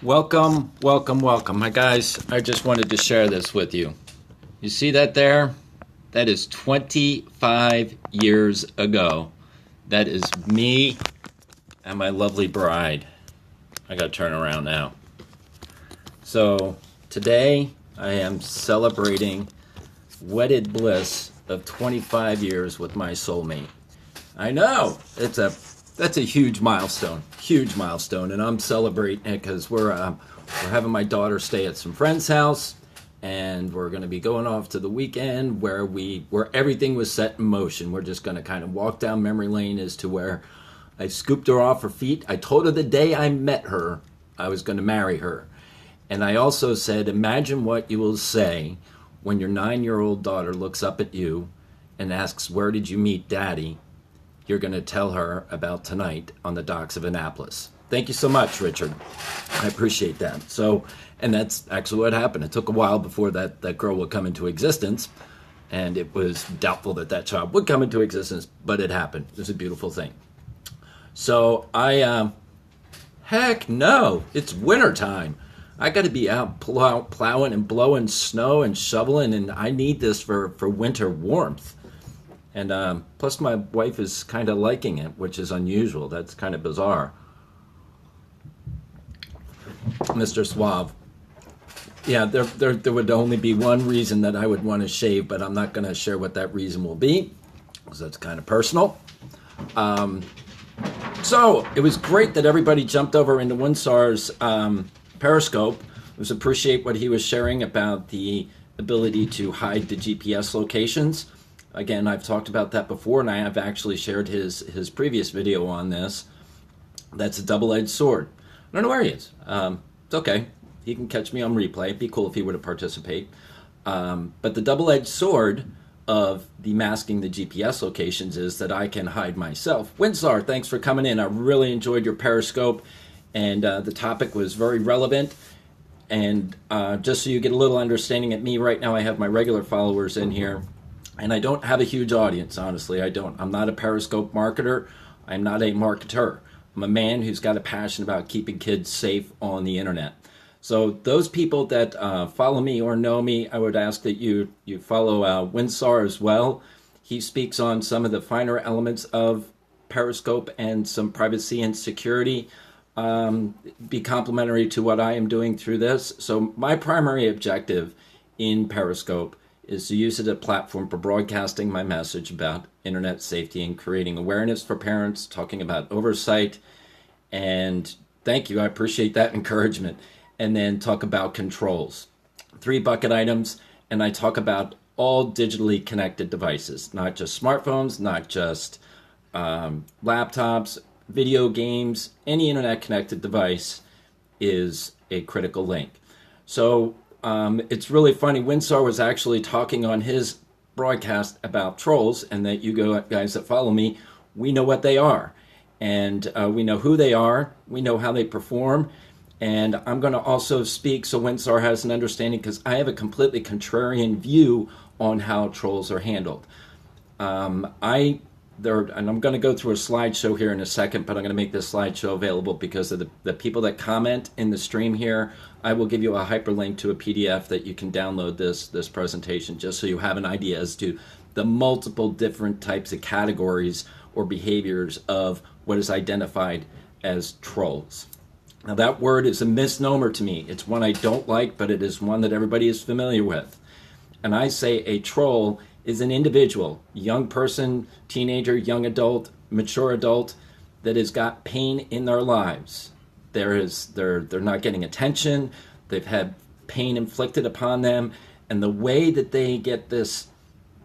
Welcome, welcome, welcome. Hi guys, I just wanted to share this with you. You see that there? That is 25 years ago. That is me and my lovely bride. I gotta turn around now. So today I am celebrating wedded bliss of 25 years with my soulmate. I know, that's a huge milestone, and I'm celebrating it because we're having my daughter stay at some friend's house, and we're going to be going off to the weekend where everything was set in motion. We're just going to kind of walk down memory lane as to where I scooped her off her feet. I told her the day I met her I was going to marry her, and I also said, imagine what you will say when your 9-year-old daughter looks up at you and asks, "Where did you meet Daddy?" You're going to tell her about tonight on the docks of Annapolis. Thank you so much, Richard. I appreciate that. So, and that's actually what happened. It took a while before that girl would come into existence, and it was doubtful that child would come into existence, but it happened. It was a beautiful thing. So heck no, it's wintertime. I got to be out plowing and blowing snow and shoveling, and I need this for winter warmth. And plus my wife is kind of liking it, which is unusual. That's kind of bizarre. Mr. Suave. Yeah, there would only be one reason that I would want to shave, but I'm not going to share what that reason will be, because that's kind of personal. So it was great that everybody jumped over into Winsar's Periscope. I was appreciate what he was sharing about the ability to hide the GPS locations. Again, I've talked about that before, and I have actually shared his previous video on this. That's a double-edged sword. I don't know where he is. It's okay. He can catch me on replay. It'd be cool if he were to participate. But the double-edged sword of the masking the GPS locations is that I can hide myself. Winsar, thanks for coming in. I really enjoyed your Periscope, and the topic was very relevant. And just so you get a little understanding at me, right now I have my regular followers in here. And I don't have a huge audience, honestly. I don't. I'm not a Periscope marketer. I'm not a marketer. I'm a man who's got a passion about keeping kids safe on the internet. So those people that follow me or know me, I would ask that you follow Winsar as well. He speaks on some of the finer elements of Periscope and some privacy and security. Be complementary to what I am doing through this. So my primary objective in Periscope is to use it as a platform for broadcasting my message about internet safety and creating awareness for parents, talking about oversight, and thank you, I appreciate that encouragement, and then talk about controls. 3 bucket items, and I talk about all digitally connected devices, not just smartphones, not just laptops, video games, any internet connected device is a critical link. So it's really funny. Winsar was actually talking on his broadcast about trolls, and that you guys that follow me, we know what they are, and we know who they are, we know how they perform, and I'm going to also speak so Winsar has an understanding, because I have a completely contrarian view on how trolls are handled. And I'm going to go through a slideshow here in a second, but I'm going to make this slideshow available because of the people that comment in the stream here. I will give you a hyperlink to a PDF that you can download this presentation, just so you have an idea as to the multiple different types of categories or behaviors of what is identified as trolls. Now that word is a misnomer to me. It's one I don't like, but it is one that everybody is familiar with. And I say a troll is an individual, young person, teenager, young adult, mature adult, that has got pain in their lives. They're not getting attention, they've had pain inflicted upon them, and the way that they get this,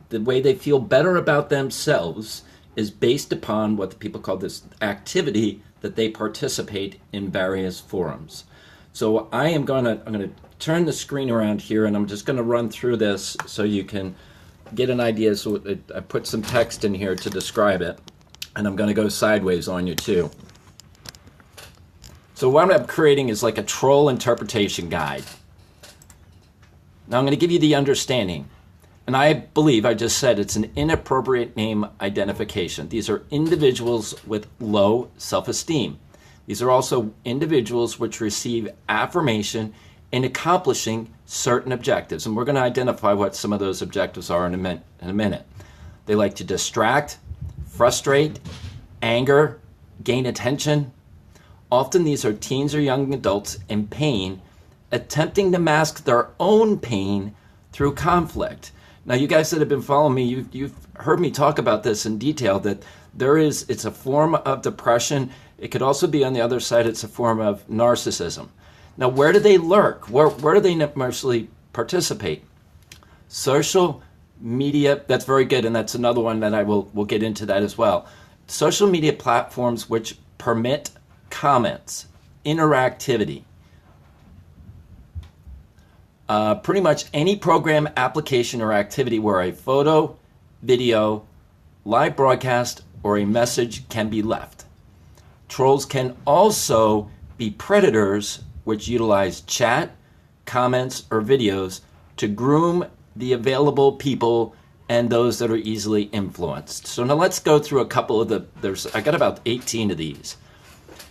the way they feel better about themselves is based upon what the people call this activity that they participate in various forums. So I'm gonna turn the screen around here, and I'm just gonna run through this so you can get an idea. So I put some text in here to describe it, and I'm going to go sideways on you too. So what I'm creating is like a troll interpretation guide. Now I'm going to give you the understanding, and I believe I just said it's an inappropriate name identification. These are individuals with low self-esteem. These are also individuals which receive affirmation in accomplishing certain objectives. And we're going to identify what some of those objectives are in a minute. They like to distract, frustrate, anger, gain attention. Often these are teens or young adults in pain, attempting to mask their own pain through conflict. Now, you guys that have been following me, you've heard me talk about this in detail, that it's a form of depression. It could also be on the other side, it's a form of narcissism. Now, where do they lurk? Where do they mostly participate? Social media, that's very good, and that's another one that we'll get into that as well. Social media platforms which permit comments, interactivity. Pretty much any program, application, or activity where a photo, video, live broadcast, or a message can be left. Trolls can also be predators which utilize chat, comments, or videos to groom the available people and those that are easily influenced. So now let's go through a couple of I got about 18 of these.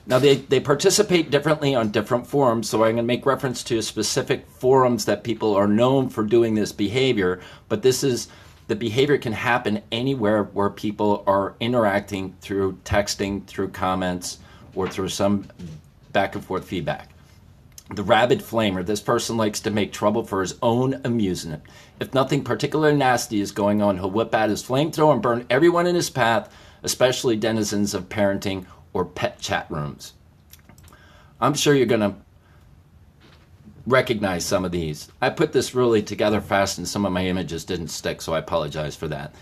Now they participate differently on different forums, so I'm going to make reference to specific forums that people are known for doing this behavior, but the behavior can happen anywhere where people are interacting through texting, through comments, or through some back and forth feedback. The rabid flamer. This person likes to make trouble for his own amusement. If nothing particularly nasty is going on, he'll whip out his flamethrower and burn everyone in his path, especially denizens of parenting or pet chat rooms. I'm sure you're going to recognize some of these. I put this really together fast and some of my images didn't stick, so I apologize for that.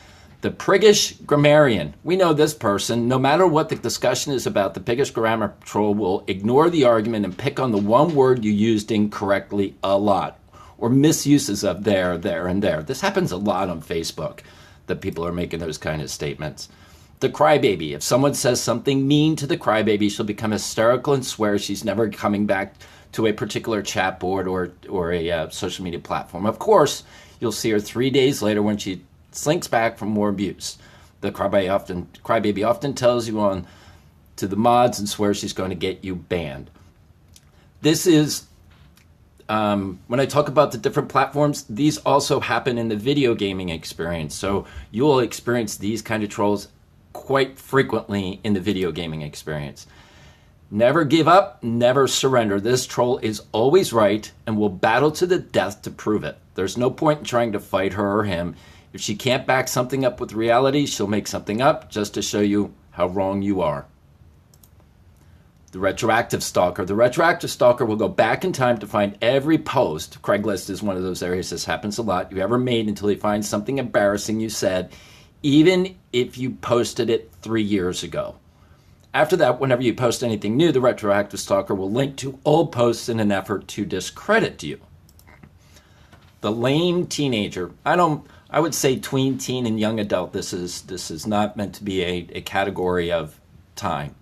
The priggish grammarian. We know this person. No matter what the discussion is about, the priggish grammar troll will ignore the argument and pick on the one word you used incorrectly a lot, or misuses of there, and there. This happens a lot on Facebook, that people are making those kind of statements. The crybaby. If someone says something mean to the crybaby, she'll become hysterical and swear she's never coming back to a particular chat board or a social media platform. Of course, you'll see her 3 days later when she slinks back from more abuse. The crybaby often tells you on to the mods and swears she's going to get you banned. This is, when I talk about the different platforms, these also happen in the video gaming experience. So you will experience these kind of trolls quite frequently in the video gaming experience. Never give up, never surrender. This troll is always right and will battle to the death to prove it. There's no point in trying to fight her or him. If she can't back something up with reality, she'll make something up just to show you how wrong you are. The retroactive stalker. The retroactive stalker will go back in time to find every post. Craigslist is one of those areas this happens a lot. You ever made until he finds something embarrassing you said, even if you posted it 3 years ago. After that, whenever you post anything new, the retroactive stalker will link to old posts in an effort to discredit you. The lame teenager. I would say tween, teen, and young adult. This is not meant to be a category of time.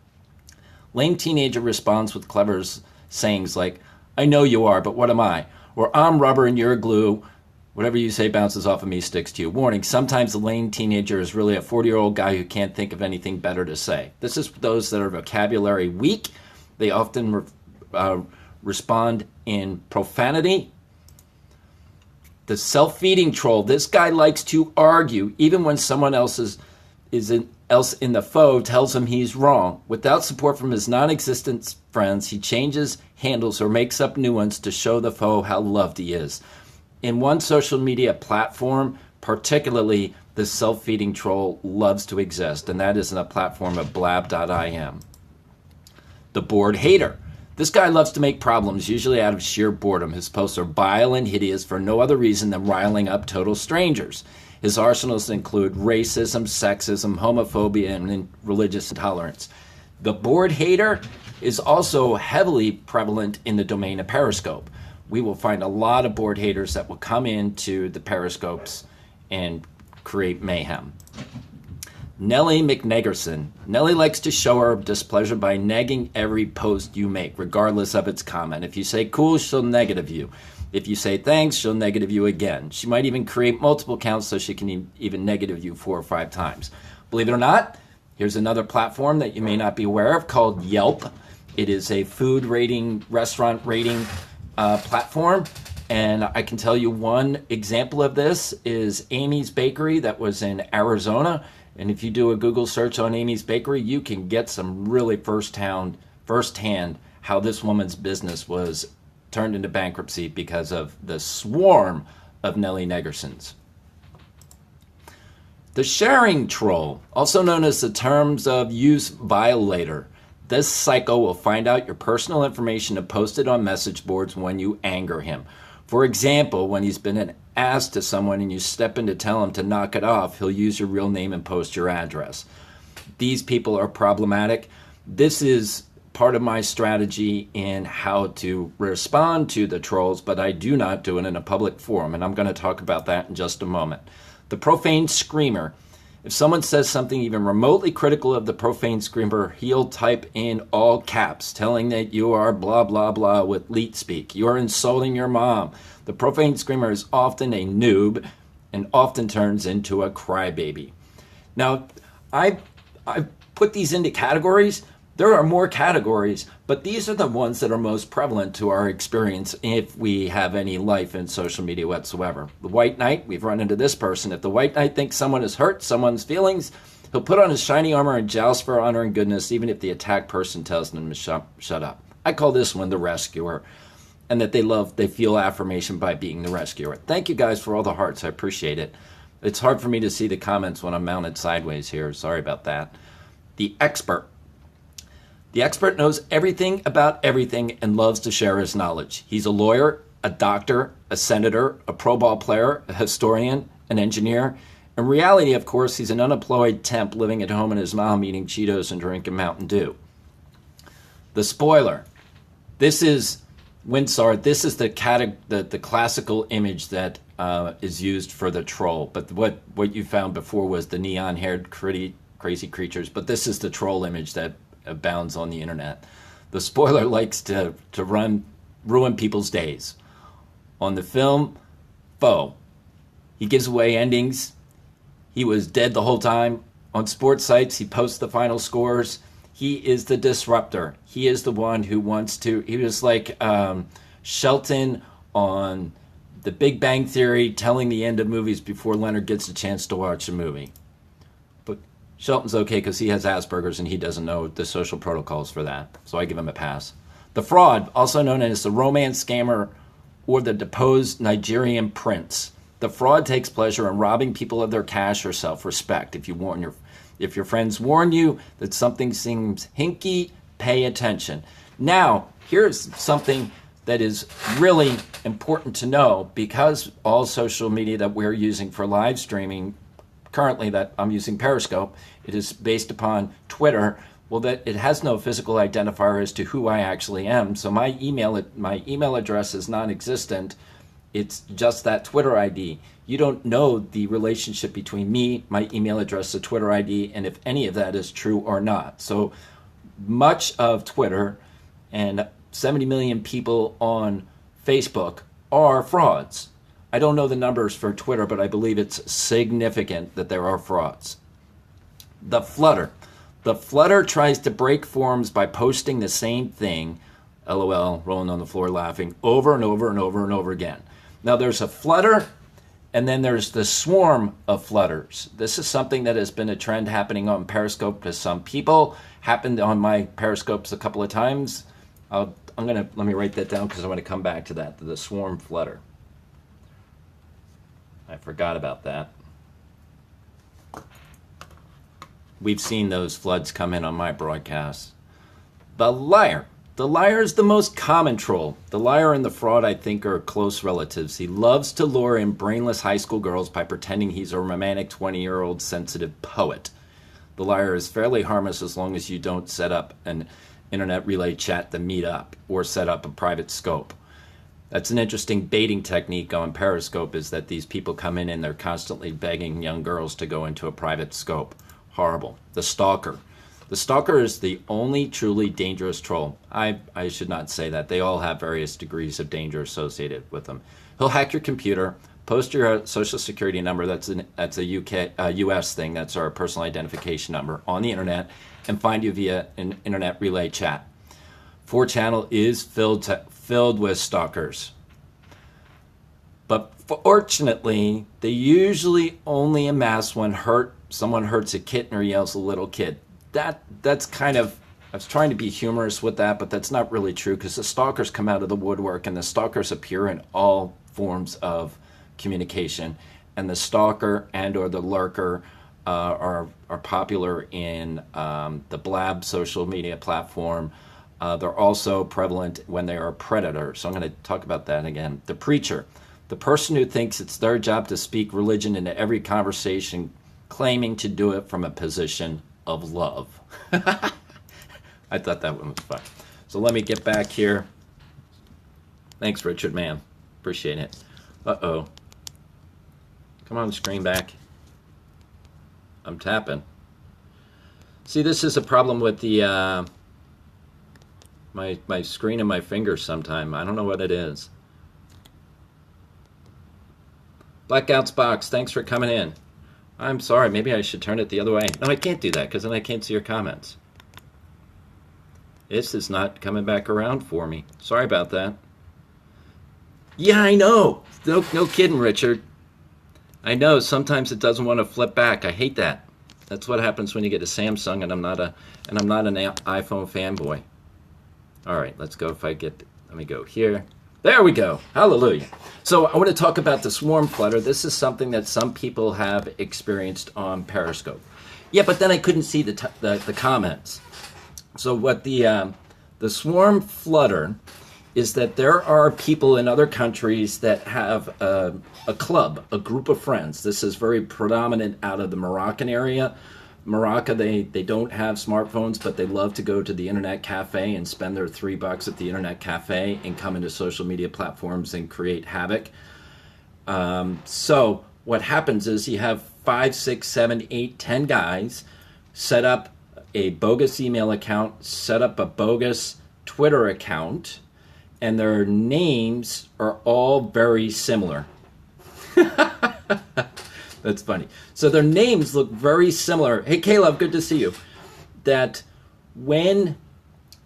Lame teenager responds with clever sayings like, I know you are, but what am I? Or I'm rubber and you're glue. Whatever you say bounces off of me, sticks to you. Warning, sometimes the lame teenager is really a 40-year-old guy who can't think of anything better to say. This is those that are vocabulary weak. They often respond in profanity. The self-feeding troll. This guy likes to argue, even when someone else in the foe tells him he's wrong. Without support from his non-existent friends, he changes handles or makes up new ones to show the foe how loved he is. In one social media platform, particularly, the self-feeding troll loves to exist, and that is in a platform of blab.im. The bored hater. This guy loves to make problems, usually out of sheer boredom. His posts are vile and hideous for no other reason than riling up total strangers. His arsenals include racism, sexism, homophobia, and religious intolerance. The bored hater is also heavily prevalent in the domain of Periscope. We will find a lot of bored haters that will come into the Periscopes and create mayhem. Nellie McNeggerson. Nellie likes to show her displeasure by negging every post you make, regardless of its comment. If you say cool, she'll negative you. If you say thanks, she'll negative you again. She might even create multiple accounts so she can even negative you 4 or 5 times. Believe it or not, here's another platform that you may not be aware of called Yelp. It is a food rating, restaurant rating platform. And I can tell you one example of this is Amy's Bakery that was in Arizona. And if you do a Google search on Amy's Bakery, you can get some really firsthand how this woman's business was turned into bankruptcy because of the swarm of Nelly Negersons. The sharing troll, also known as the terms of use violator. This psycho will find out your personal information and post it on message boards when you anger him. For example, when he's been an ass to someone and you step in to tell him to knock it off, he'll use your real name and post your address. These people are problematic. This is part of my strategy in how to respond to the trolls, but I do not do it in a public forum, and I'm going to talk about that in just a moment. The profane screamer. If someone says something even remotely critical of the profane screamer, he'll type in all caps, telling that you are blah, blah, blah with leet speak. You are insulting your mom. The profane screamer is often a noob and often turns into a crybaby. Now, I put these into categories. There are more categories, but these are the ones that are most prevalent to our experience if we have any life in social media whatsoever. The white knight, we've run into this person. If the white knight thinks someone has hurt someone's feelings, he'll put on his shiny armor and joust for honor and goodness, even if the attacked person tells them to shut up. I call this one the rescuer, and that they feel affirmation by being the rescuer. Thank you guys for all the hearts. I appreciate it. It's hard for me to see the comments when I'm mounted sideways here. Sorry about that. The expert. The expert knows everything about everything and loves to share his knowledge. He's a lawyer, a doctor, a senator, a pro ball player, a historian, an engineer. In reality, of course, he's an unemployed temp living at home in his mom eating Cheetos and drinking Mountain Dew. The spoiler. This is Winsar. This is the classical image that is used for the troll. But what you found before was the neon-haired crazy creatures. But this is the troll image that abounds on the internet. The spoiler likes to ruin people's days. On the film, Foe, he gives away endings. He was dead the whole time. On sports sites, he posts the final scores. He is the disruptor. He is the one who wants to. He was like Shelton on The Big Bang Theory, telling the end of movies before Leonard gets a chance to watch a movie. Shelton's okay because he has Asperger's and he doesn't know the social protocols for that. So I give him a pass. The fraud, also known as the romance scammer or the deposed Nigerian prince. The fraud takes pleasure in robbing people of their cash or self-respect. If your friends warn you that something seems hinky, pay attention. Now, here's something that is really important to know, because all social media that we're using for live streaming currently, that I'm using Periscope, it is based upon Twitter. Well, that it has no physical identifier as to who I actually am. So my email address is non-existent. It's just that Twitter ID. You don't know the relationship between me, my email address, the Twitter ID, and if any of that is true or not. So much of Twitter and 70 million people on Facebook are frauds. I don't know the numbers for Twitter, but I believe it's significant that there are frauds. The flutter. The flutter tries to break forums by posting the same thing, LOL, rolling on the floor laughing, over and over and over and over again. Now there's a flutter, and then there's the swarm of flutters. This is something that has been a trend happening on Periscope to some people. Happened on my Periscopes a couple of times. Let me write that down because I want to come back to that, the swarm flutter. I forgot about that. We've seen those floods come in on my broadcasts. The liar. The liar is the most common troll. The liar and the fraud, I think, are close relatives. He loves to lure in brainless high school girls by pretending he's a romantic 20-year-old sensitive poet. The liar is fairly harmless as long as you don't set up an internet relay chat to meet up or set up a private scope. That's an interesting baiting technique on Periscope, is that these people come in and they're constantly begging young girls to go into a private scope. Horrible. The stalker. The stalker is the only truly dangerous troll. I should not say that. They all have various degrees of danger associated with them. He'll hack your computer, post your social security number, that's a US thing, that's our personal identification number, on the internet, and find you via an internet relay chat. 4channel is filled with stalkers. But fortunately, they usually only amass when someone hurts a kitten or yells a little kid. That's kind of, I was trying to be humorous with that, but that's not really true because the stalkers come out of the woodwork and the stalkers appear in all forms of communication. And the stalker and or the lurker are popular in the Blab social media platform. They're also prevalent when they are a predator. So I'm going to talk about that again. The preacher, the person who thinks it's their job to speak religion into every conversation, claiming to do it from a position of love. I thought that one was fun. So let me get back here. Thanks, Richard, man. Appreciate it. Uh-oh. Come on, screen back. I'm tapping. See, this is a problem with the my screen and my fingers sometime. I don't know what it is. Blackouts box, thanks for coming in. I'm sorry, maybe I should turn it the other way. No, I can't do that because then I can't see your comments. This is not coming back around for me. Sorry about that. Yeah, I know. No kidding, Richard. I know, sometimes it doesn't want to flip back. I hate that. That's what happens when you get a Samsung and I'm not an iPhone fanboy. All right, let's go let me go here. There we go. Hallelujah. So I want to talk about the swarm flutter. This is something that some people have experienced on Periscope. Yeah, but then I couldn't see the comments. So what the swarm flutter is that there are people in other countries that have a club, a group of friends. This is very predominant out of the Moroccan area. Morocco, they don't have smartphones, but they love to go to the internet cafe and spend their $3 at the internet cafe and come into social media platforms and create havoc. So what happens is you have 5, 6, 7, 8, 10 guys set up a bogus email account, set up a bogus Twitter account, and their names are all very similar. That's funny. So their names look very similar. Hey, Caleb, good to see you. That when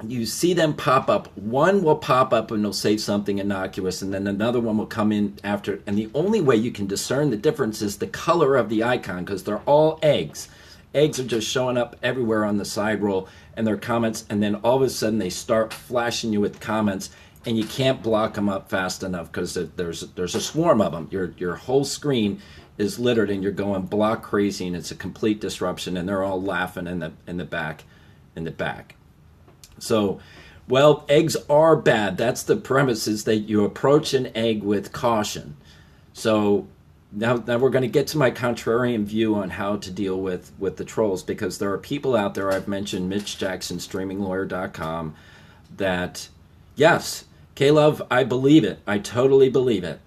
you see them pop up, one will pop up and they'll say something innocuous, and then another one will come in after. And the only way you can discern the difference is the color of the icon, because they're all eggs. Eggs are just showing up everywhere on the side roll, and their comments, and then all of a sudden they start flashing you with comments, and you can't block them up fast enough because there's a swarm of them. Your whole screen is littered, and you're going block crazy, and it's a complete disruption, and they're all laughing in the back. So, well, eggs are bad. That's the premise, is that you approach an egg with caution. So now we're going to get to my contrarian view on how to deal with the trolls, because there are people out there, I've mentioned Mitch Jackson, streaminglawyer.com, that, yes, Caleb, I believe it. I totally believe it.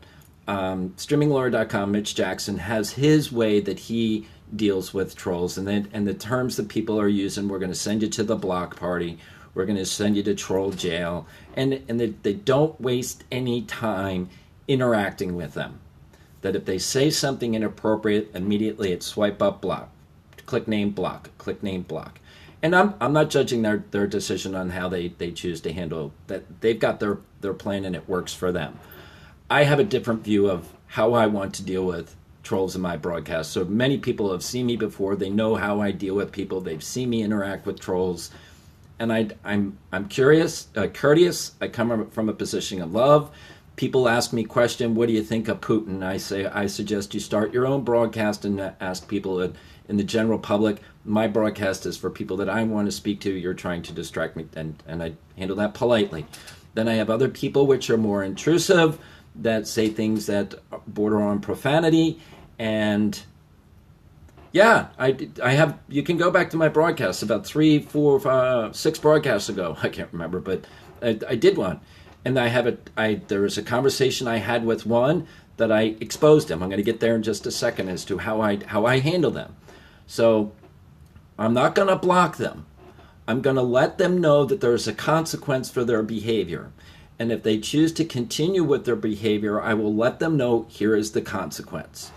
Streaminglawyer.com, Mitch Jackson, has his way that he deals with trolls, and the terms that people are using. We're going to send you to the block party. We're going to send you to troll jail, and they don't waste any time interacting with them. That if they say something inappropriate, immediately it's swipe up, block, click name, block, click name, block. And I'm not judging their decision on how they choose to handle that. They've got their plan and it works for them. I have a different view of how I want to deal with trolls in my broadcast. So many people have seen me before. They know how I deal with people. They've seen me interact with trolls. And I'm curious, courteous. I come from a position of love. People ask me question, what do you think of Putin? I suggest you start your own broadcast and ask people in the general public. My broadcast is for people that I want to speak to. You're trying to distract me, and I handle that politely. Then I have other people which are more intrusive, that say things that border on profanity, and yeah, I have. You can go back to my broadcasts about 3, 4, 5, 6 broadcasts ago. I can't remember, but I did one, and there was a conversation I had with one that I exposed him. I'm going to get there in just a second as to how I handle them. So I'm not going to block them. I'm going to let them know that there's a consequence for their behavior. And if they choose to continue with their behavior, I will let them know here is the consequence.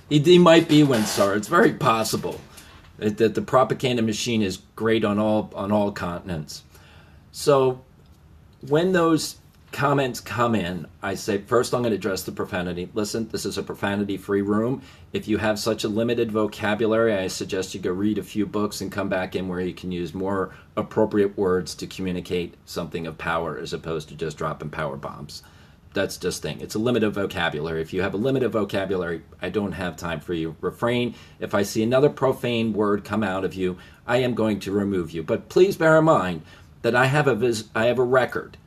He might be Winstar. It's very possible that the propaganda machine is great on all continents. So when those comments come in, I say, first I'm going to address the profanity. Listen, this is a profanity-free room. If you have such a limited vocabulary, I suggest you go read a few books and come back in where you can use more appropriate words to communicate something of power as opposed to just dropping power bombs. That's just thing. It's a limited vocabulary. If you have a limited vocabulary, I don't have time for you. Refrain. If I see another profane word come out of you, I am going to remove you. But please bear in mind that I have a record.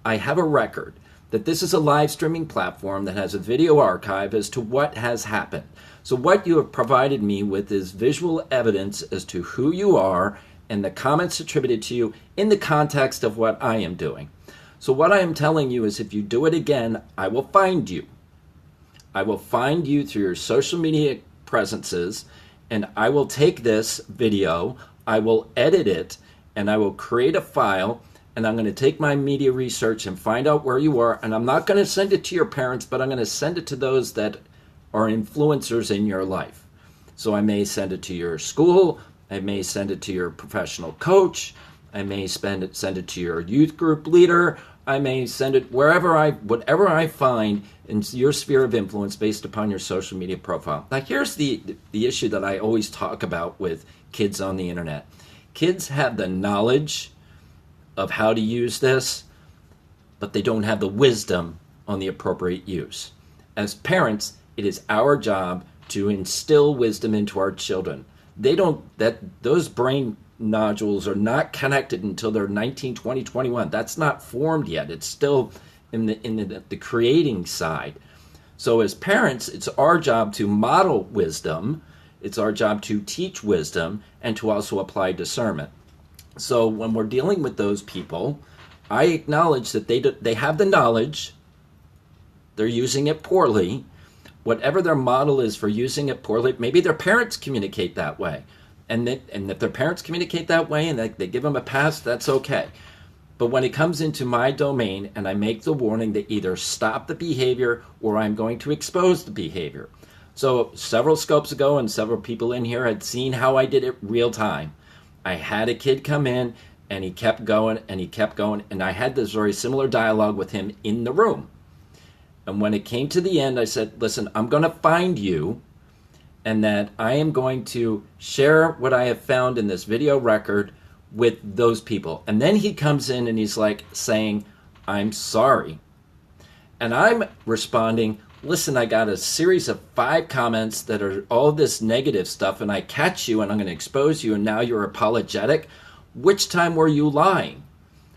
I have a record that this is a live streaming platform that has a video archive as to what has happened. So what you have provided me with is visual evidence as to who you are and the comments attributed to you in the context of what I am doing. So what I am telling you is if you do it again, I will find you. I will find you through your social media presences, and I will take this video, I will edit it, and I will create a file, and I'm going to take my media research and find out where you are, and I'm not going to send it to your parents, but I'm going to send it to those that are influencers in your life. So I may send it to your school, I may send it to your professional coach, I may send it to your youth group leader, I may send it whatever I find in your sphere of influence based upon your social media profile. Now here's the issue that I always talk about with kids on the internet. Kids have the knowledge of how to use this, but they don't have the wisdom on the appropriate use. As parents, it is our job to instill wisdom into our children. Those brain nodules are not connected until they're 19, 20, 21. That's not formed yet. It's still in the creating side. So as parents, it's our job to model wisdom. It's our job to teach wisdom and to also apply discernment. So when we're dealing with those people, I acknowledge that they have the knowledge. They're using it poorly. Whatever their model is for using it poorly, maybe their parents communicate that way. And if their parents communicate that way and they give them a pass, that's okay. But when it comes into my domain and I make the warning to either stop the behavior or I'm going to expose the behavior. So several scopes ago and several people in here had seen how I did it real time. I had a kid come in and he kept going and he kept going, and I had this very similar dialogue with him in the room. And when it came to the end, I said, listen, I'm going to find you, and that I am going to share what I have found in this video record with those people. And then he comes in and he's like saying, I'm sorry. And I'm responding, listen, I got a series of 5 comments that are all this negative stuff, and I catch you and I'm going to expose you, and now you're apologetic. Which time were you lying?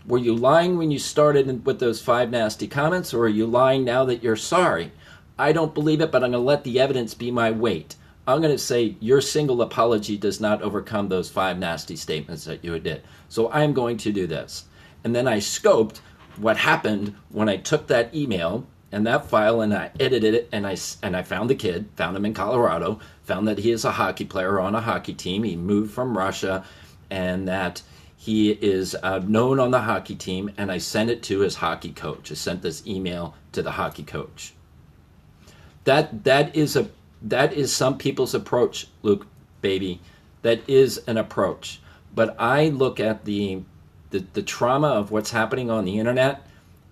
Were you lying when you started with those 5 nasty comments, or are you lying now that you're sorry? I don't believe it, but I'm going to let the evidence be my weight. I'm going to say your single apology does not overcome those 5 nasty statements that you did. So I'm going to do this. And then I scoped what happened when I took that email and that file and I edited it, and I found the kid, found him in Colorado, found that he is a hockey player on a hockey team. He moved from Russia, and that he is known on the hockey team, and I sent it to his hockey coach. I sent this email to the hockey coach. That is some people's approach, Luke, baby. That is an approach. But I look at the trauma of what's happening on the internet,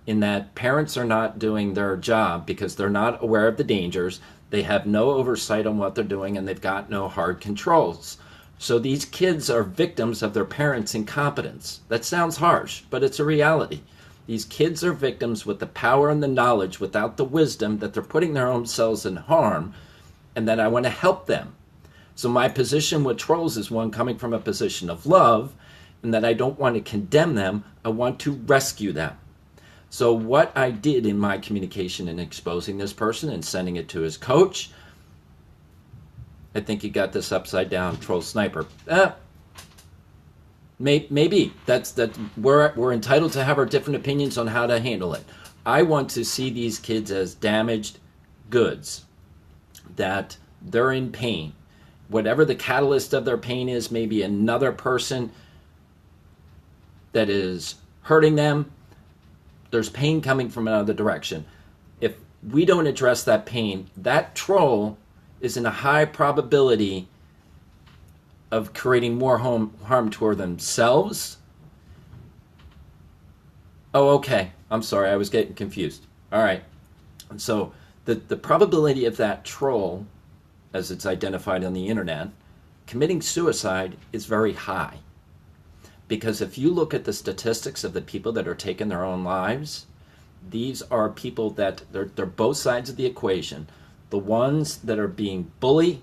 in that parents are not doing their job because they're not aware of the dangers. They have no oversight on what they're doing, and they've got no hard controls. So these kids are victims of their parents' incompetence. That sounds harsh, but it's a reality. These kids are victims with the power and the knowledge without the wisdom, that they're putting their own selves in harm, and that I want to help them. So my position with trolls is one coming from a position of love, and that I don't want to condemn them. I want to rescue them. So what I did in my communication in exposing this person and sending it to his coach, I think you got this upside down, troll sniper. Maybe we're entitled to have our different opinions on how to handle it. I want to see these kids as damaged goods, that they're in pain. Whatever the catalyst of their pain is, maybe another person that is hurting them. There's pain coming from another direction. If we don't address that pain, that troll is in a high probability of creating more harm toward themselves Oh, okay. I'm sorry. I was getting confused. All right. So the probability of that troll, as it's identified on the internet, committing suicide is very high. Because if you look at the statistics of the people that are taking their own lives, these are people that they're both sides of the equation. The ones that are being bullied,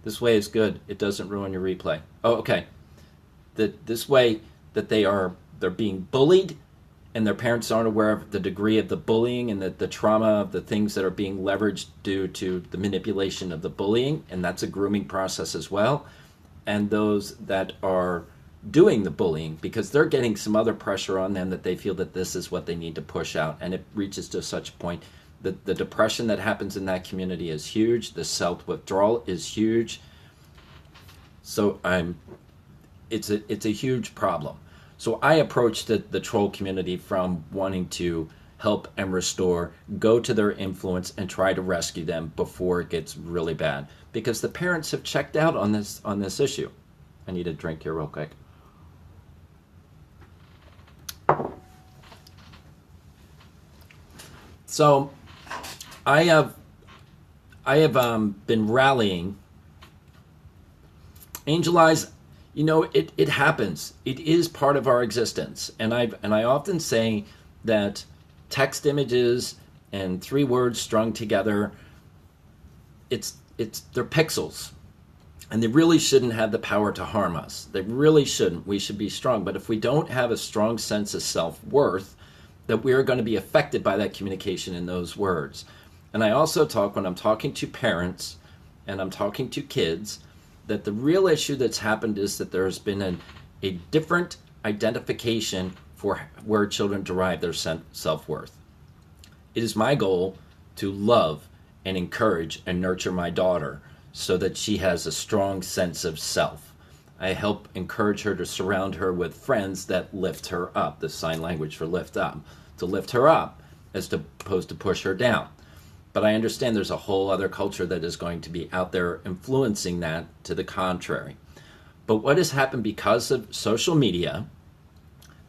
this way is good. It doesn't ruin your replay. Oh, okay. This way that they're being bullied and their parents aren't aware of the degree of the bullying and the trauma of the things that are being leveraged due to the manipulation of the bullying, and that's a grooming process as well. And those that are doing the bullying, because they're getting some other pressure on them that they feel that this is what they need to push out, and it reaches to such a point that the depression that happens in that community is huge. The self-withdrawal is huge. So it's a huge problem. So I approach the troll community from wanting to help and restore, go to their influence and try to rescue them before it gets really bad. Because the parents have checked out on this issue. I need a drink here real quick. So I have been rallying. Angel Eyes, you know, it happens. It is part of our existence. And I often say that text images and 3 words strung together, they're pixels. And they really shouldn't have the power to harm us. They really shouldn't. We should be strong. But if we don't have a strong sense of self-worth, that we are going to be affected by that communication in those words. And I also talk, when I'm talking to parents and I'm talking to kids, that the real issue that's happened is that there's been a different identification for where children derive their self-worth. It is my goal to love and encourage and nurture my daughter so that she has a strong sense of self. I help encourage her to surround her with friends that lift her up, the sign language for lift up, to lift her up as opposed to push her down. But I understand there's a whole other culture that is going to be out there influencing that to the contrary. But what has happened because of social media,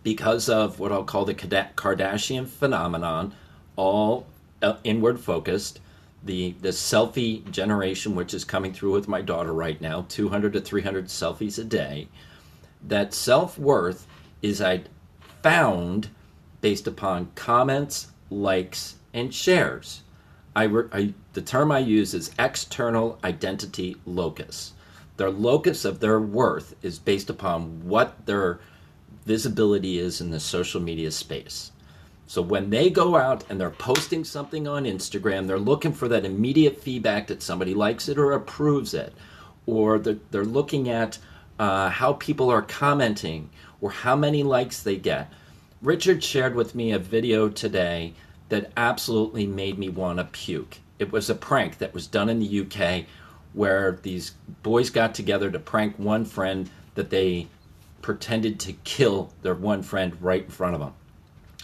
because of what I'll call the Kardashian phenomenon, all inward focused, the selfie generation, which is coming through with my daughter right now, 200 to 300 selfies a day, that self-worth is found based upon comments, likes, and shares. The term I use is external identity locus. Their locus of their worth is based upon what their visibility is in the social media space. So when they go out and they're posting something on Instagram, they're looking for that immediate feedback that somebody likes it or approves it. Or they're looking at how people are commenting or how many likes they get. Richard shared with me a video today that absolutely made me want to puke. It was a prank that was done in the UK where these boys got together to prank one friend that they pretended to kill their one friend right in front of them.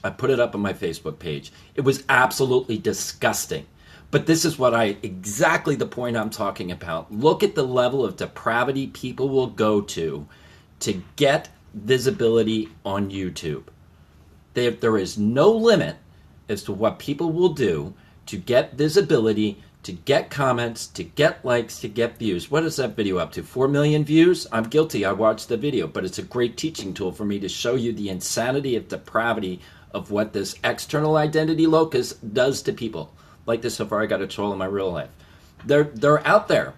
I put it up on my Facebook page. It was absolutely disgusting. But this is exactly the point I'm talking about. Look at the level of depravity people will go to get visibility on YouTube. There is no limit as to what people will do to get visibility, to get comments, to get likes, to get views. What is that video up to? 4 million views? I'm guilty. I watched the video, but it's a great teaching tool for me to show you the insanity of depravity of what this external identity locus does to people. Like this, so far I got a troll in my real life. They're out there.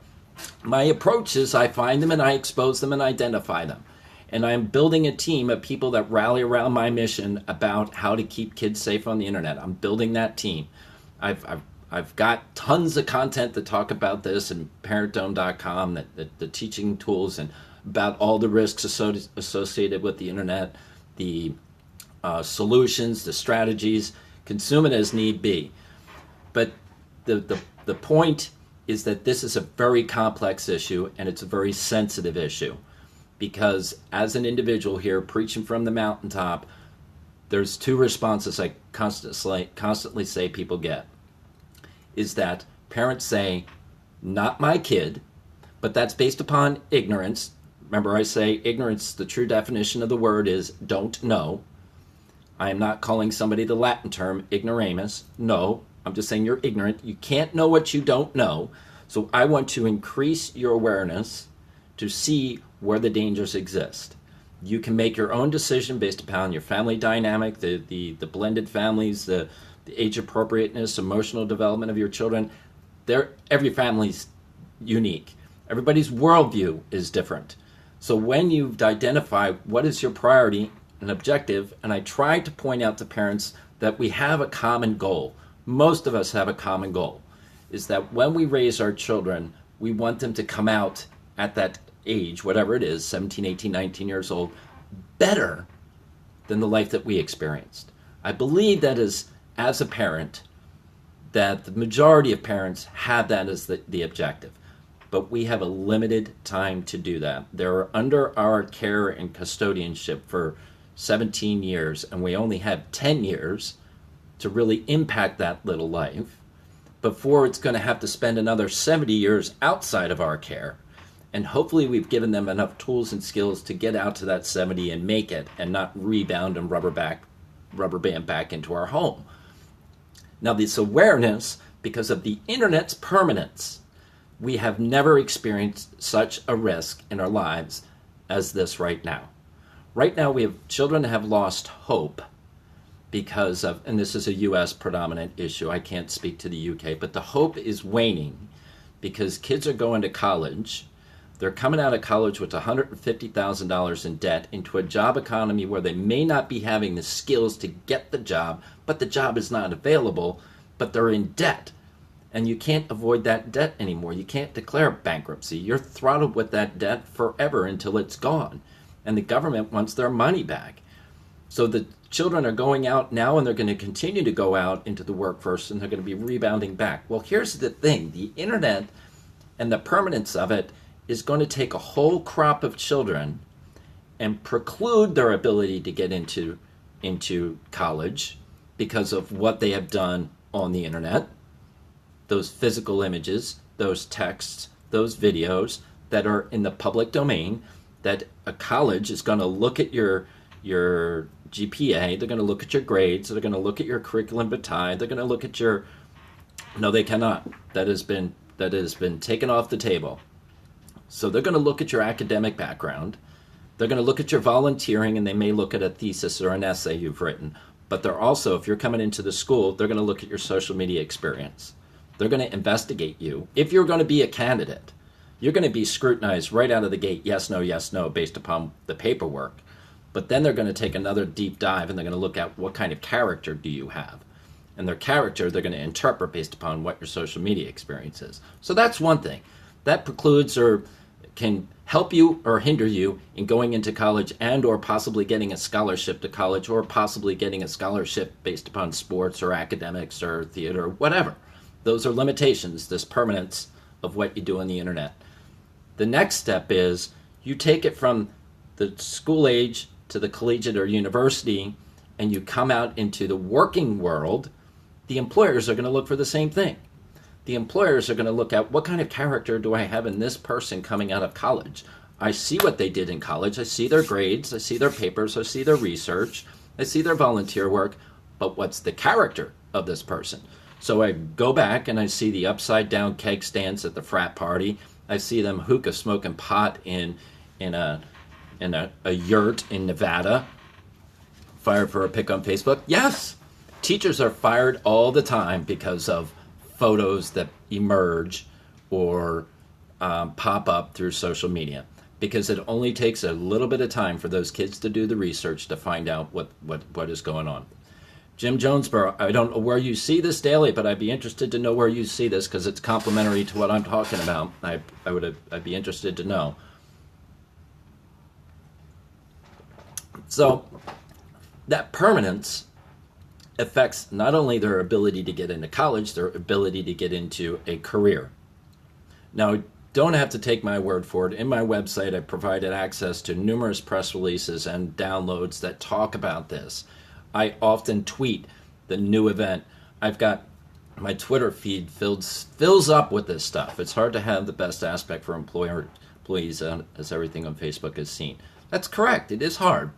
My approach is I find them and I expose them and identify them. And I'm building a team of people that rally around my mission about how to keep kids safe on the internet. I'm building that team. I've got tons of content to talk about this and parentdome.com, the teaching tools and about all the risks associated with the internet, the solutions, the strategies. Consume it as need be. But the point is that this is a very complex issue and it's a very sensitive issue. Because as an individual here preaching from the mountaintop, there's 2 responses I constantly say people get. Is that parents say, not my kid, but that's based upon ignorance. Remember, I say ignorance, the true definition of the word is don't know. I am not calling somebody the Latin term ignoramus. No, I'm just saying you're ignorant. You can't know what you don't know. So I want to increase your awareness to see where the dangers exist. You can make your own decision based upon your family dynamic, the blended families, the age appropriateness, emotional development of your children. Every family's unique. Everybody's worldview is different. So when you've identified what is your priority and objective, and I try to point out to parents that we have a common goal. Most of us have a common goal, is that when we raise our children, we want them to come out at that age, whatever it is, 17, 18, 19 years old, better than the life that we experienced. I believe that as a parent, that the majority of parents have that as the objective. But we have a limited time to do that. They're under our care and custodianship for 17 years, and we only have 10 years to really impact that little life before it's going to have to spend another 70 years outside of our care. And hopefully we've given them enough tools and skills to get out to that 70 and make it, and not rebound and rubber band back into our home. Now, this awareness, because of the internet's permanence, we have never experienced such a risk in our lives as this right now. Right now, we have children have lost hope because of, and this is a U.S. predominant issue, I can't speak to the U.K., but the hope is waning because kids are going to college. They're coming out of college with $150,000 in debt into a job economy where they may not be having the skills to get the job, but the job is not available, but they're in debt. And you can't avoid that debt anymore. You can't declare bankruptcy. You're throttled with that debt forever until it's gone. And the government wants their money back. So the children are going out now, and they're going to continue to go out into the workforce, and they're going to be rebounding back. Well, here's the thing. The internet and the permanence of it is going to take a whole crop of children and preclude their ability to get into college because of what they have done on the internet. Those physical images, those texts, those videos that are in the public domain, that a college is going to look at your GPA, they're going to look at your grades, they're going to look at your curriculum vitae, they're going to look at your... No, they cannot. That has been taken off the table. So they're going to look at your academic background, they're going to look at your volunteering, and they may look at a thesis or an essay you've written. But they're also, if you're coming into the school, they're going to look at your social media experience. They're going to investigate you. If you're going to be a candidate, you're going to be scrutinized right out of the gate, yes, no, based upon the paperwork. But then they're going to take another deep dive, and they're going to look at what kind of character do you have. And their character, they're going to interpret based upon what your social media experience is. So that's one thing. That precludes or can help you or hinder you in going into college and or possibly getting a scholarship to college, or possibly getting a scholarship based upon sports or academics or theater or whatever. Those are limitations, this permanence of what you do on the internet. The next step is you take it from the school age to the collegiate or university, and you come out into the working world. The employers are going to look for the same thing. The employers are going to look at what kind of character do I have in this person coming out of college. I see what they did in college. I see their grades. I see their papers. I see their research. I see their volunteer work. But what's the character of this person? So I go back and I see the upside down keg stands at the frat party. I see them hookah smoking pot in a yurt in Nevada. Fired for a pic on Facebook. Yes, teachers are fired all the time because of photos that emerge or pop up through social media. Because it only takes a little bit of time for those kids to do the research to find out what is going on. Jim Jonesboro, I don't know where you see this daily, but I'd be interested to know where you see this because it's complementary to what I'm talking about. I'd be interested to know. So that permanence affects not only their ability to get into college, their ability to get into a career. Now, don't have to take my word for it. In my website, I provided access to numerous press releases and downloads that talk about this. I often tweet the new event. I've got my Twitter feed fills up with this stuff. It's hard to have the best aspect for employees as everything on Facebook is seen. That's correct. It is hard.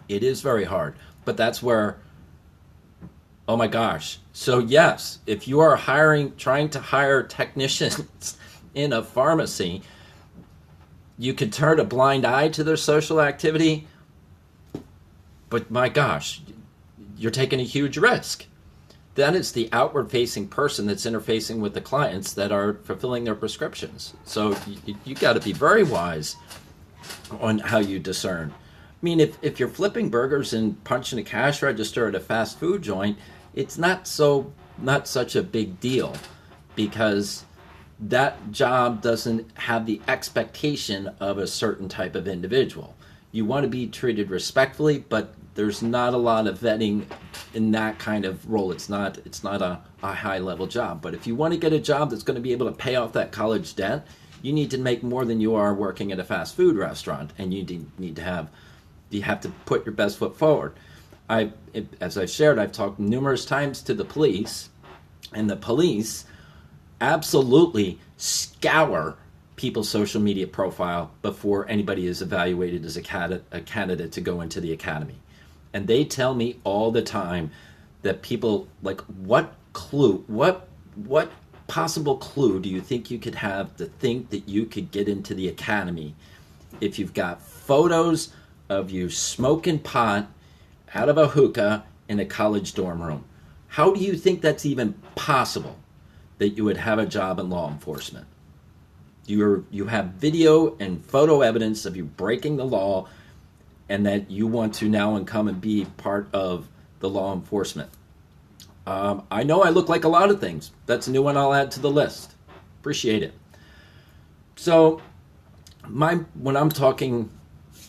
It is very hard. But that's where, oh my gosh. So yes, if you are trying to hire technicians in a pharmacy, you could turn a blind eye to their social activity, but my gosh, you're taking a huge risk. That is the outward-facing person that's interfacing with the clients that are fulfilling their prescriptions. So you got to be very wise on how you discern. I mean, if you're flipping burgers and punching a cash register at a fast food joint, it's not such a big deal, because that job doesn't have the expectation of a certain type of individual. You want to be treated respectfully, but there's not a lot of vetting in that kind of role. It's not a high level job. But if you want to get a job that's going to be able to pay off that college debt, you need to make more than you are working at a fast food restaurant, and you have to put your best foot forward. As I've shared, I've talked numerous times to the police, and the police absolutely scour people's social media profile before anybody is evaluated as a candidate to go into the academy. And they tell me all the time that people, like, what possible clue do you think you could have to think that you could get into the academy if you've got photos of you smoking pot out of a hookah in a college dorm room? How do you think that's even possible that you would have a job in law enforcement? You have video and photo evidence of you breaking the law, and that you want to now come and be part of the law enforcement. I know I look like a lot of things. That's a new one I'll add to the list. Appreciate it. So when I'm talking,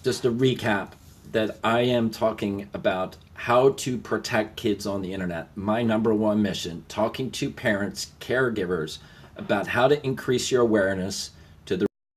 just a recap, that I am talking about how to protect kids on the internet. My number one mission, talking to parents, caregivers, about how to increase your awareness